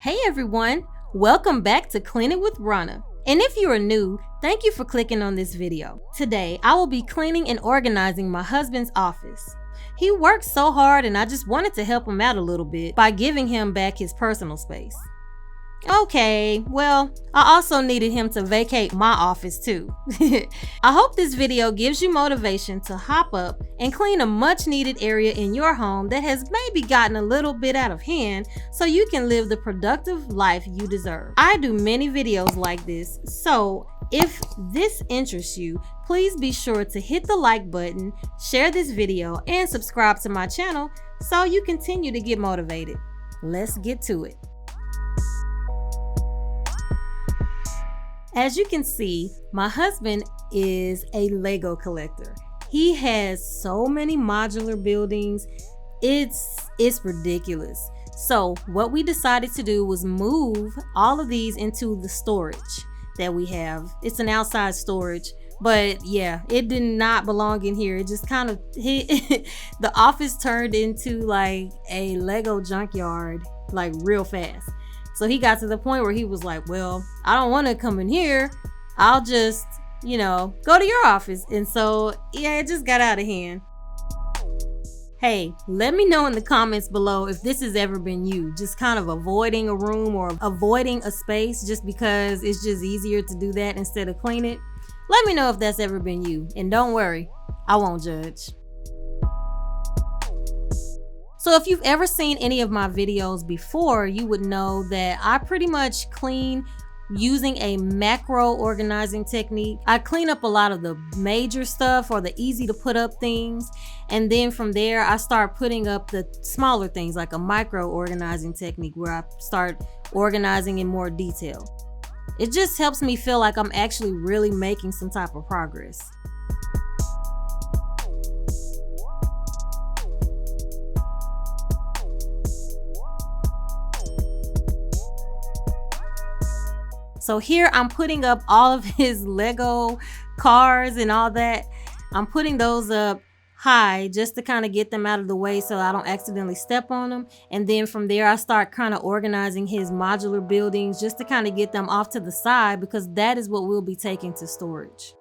Hey everyone, welcome back to Clean It with Rona. And if you are new, thank you for clicking on this video. Today, I will be cleaning and organizing my husband's office. He works so hard and I just wanted to help him out a little bit by giving him back his personal space. Okay, well, I also needed him to vacate my office too. I hope this video gives you motivation to hop up and clean a much needed area in your home that has maybe gotten a little bit out of hand so you can live the productive life you deserve. I do many videos like this, so if this interests you, please be sure to hit the like button, share this video, and subscribe to my channel so you continue to get motivated. Let's get to it. As you can see, my husband is a Lego collector. He has so many modular buildings, it's ridiculous. So what we decided to do was move all of these into the storage that we have. It's an outside storage, but yeah, it did not belong in here. It just kind of hit, the office turned into like a Lego junkyard, like real fast. So he got to the point where he was like, well, I don't want to come in here. I'll just, go to your office. And so, yeah, it just got out of hand. Hey, let me know in the comments below if this has ever been you, just kind of avoiding a room or avoiding a space just because it's just easier to do that instead of clean it. Let me know if that's ever been you. And don't worry, I won't judge. So if you've ever seen any of my videos before, you would know that I pretty much clean using a macro organizing technique. I clean up a lot of the major stuff or the easy to put up things. And then from there, I start putting up the smaller things like a micro organizing technique where I start organizing in more detail. It just helps me feel like I'm actually really making some type of progress. So here I'm putting up all of his Lego cars and all that. I'm putting those up high just to kind of get them out of the way so I don't accidentally step on them. And then from there, I start kind of organizing his modular buildings just to kind of get them off to the side because that is what we'll be taking to storage.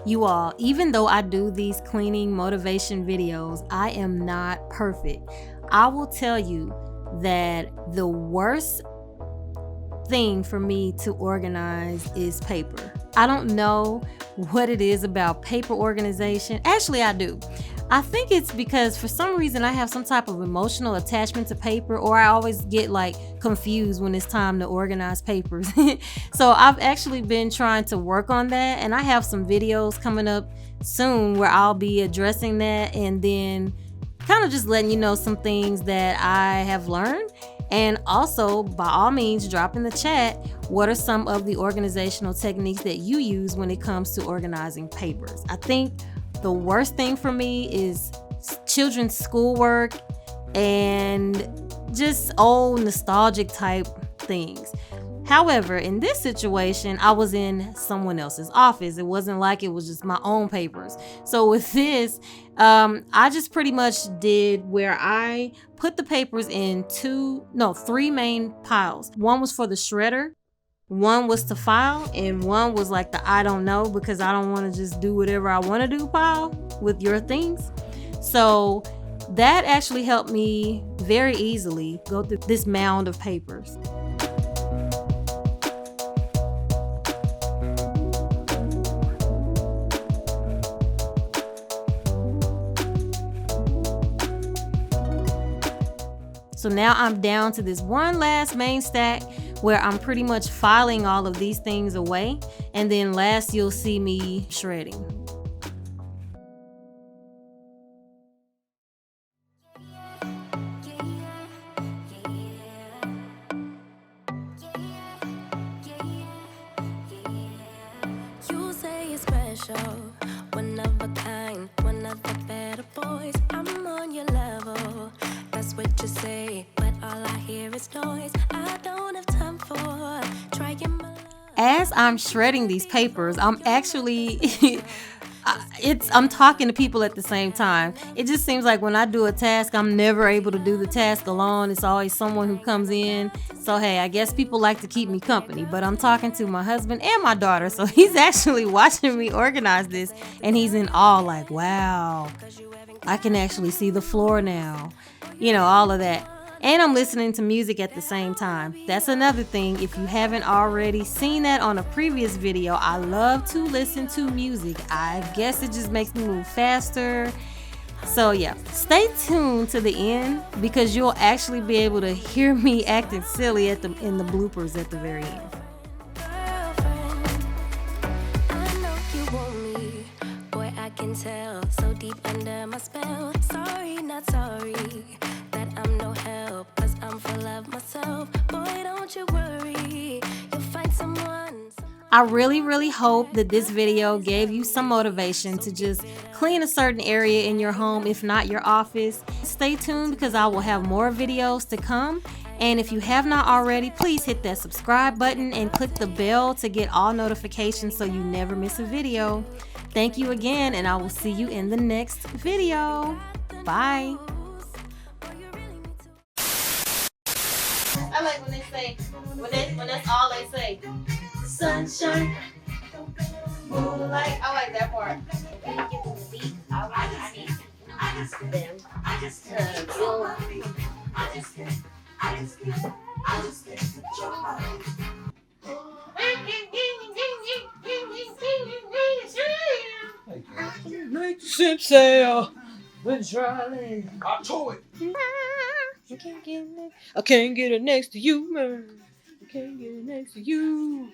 You all, even though I do these cleaning motivation videos, I am not perfect. I will tell you that the worst thing for me to organize is paper. I don't know what it is about paper organization. Actually, I do. I think it's because for some reason I have some type of emotional attachment to paper, or I always get like confused when it's time to organize papers. So I've actually been trying to work on that, and I have some videos coming up soon where I'll be addressing that and then kind of just letting you know some things that I have learned. And also, by all means, drop in the chat what are some of the organizational techniques that you use when it comes to organizing papers. I think the worst thing for me is children's schoolwork and just old nostalgic type things. However, in this situation, I was in someone else's office. It wasn't like it was just my own papers. So with this, I just pretty much did where I put the papers in three main piles. One was for the shredder, One was to file, and one was like the I don't know, because I don't want to just do whatever I want to do pile with your things. So that actually helped me very easily go through this mound of papers. So now I'm down to this one last main stack where I'm pretty much filing all of these things away. And then last you'll see me shredding. You say it's special, one of a kind, one of the better boys. I'm on your level, that's what you say, but all I hear is noise. I don't have time for trying my love. As I'm shredding these papers, I'm actually I'm talking to people at the same time. It just seems like when I do a task, I'm never able to do the task alone. It's always someone who comes in. So hey, I guess people like to keep me company, but I'm talking to my husband and my daughter, so he's actually watching me organize this, and he's in awe, like, wow, I can actually see the floor now, you know, all of that. And I'm listening to music at the same time. That's another thing. If you haven't already seen that on a previous video, I love to listen to music. I guess it just makes me move faster. So yeah, stay tuned to the end, because you'll actually be able to hear me acting silly in the bloopers at the very end. Girlfriend, I know you want me, boy, I can tell, so deep under my spell. Sorry, not sorry, that I'm no help, cause I'm full of myself. Boy, don't you worry, you'll find someone. I really hope that this video gave you some motivation to just clean a certain area in your home, if not your office. Stay tuned, because I will have more videos to come. And if you have not already, please hit that subscribe button and click the bell to get all notifications so you never miss a video. Thank you again, and I will see you in the next video. Bye. I like when they say, when that's all they say. Sunshine, moonlight. I like that part. Make the ship sail with Charlie. I told it. I can't get it next to you, man. I can't get it next to you.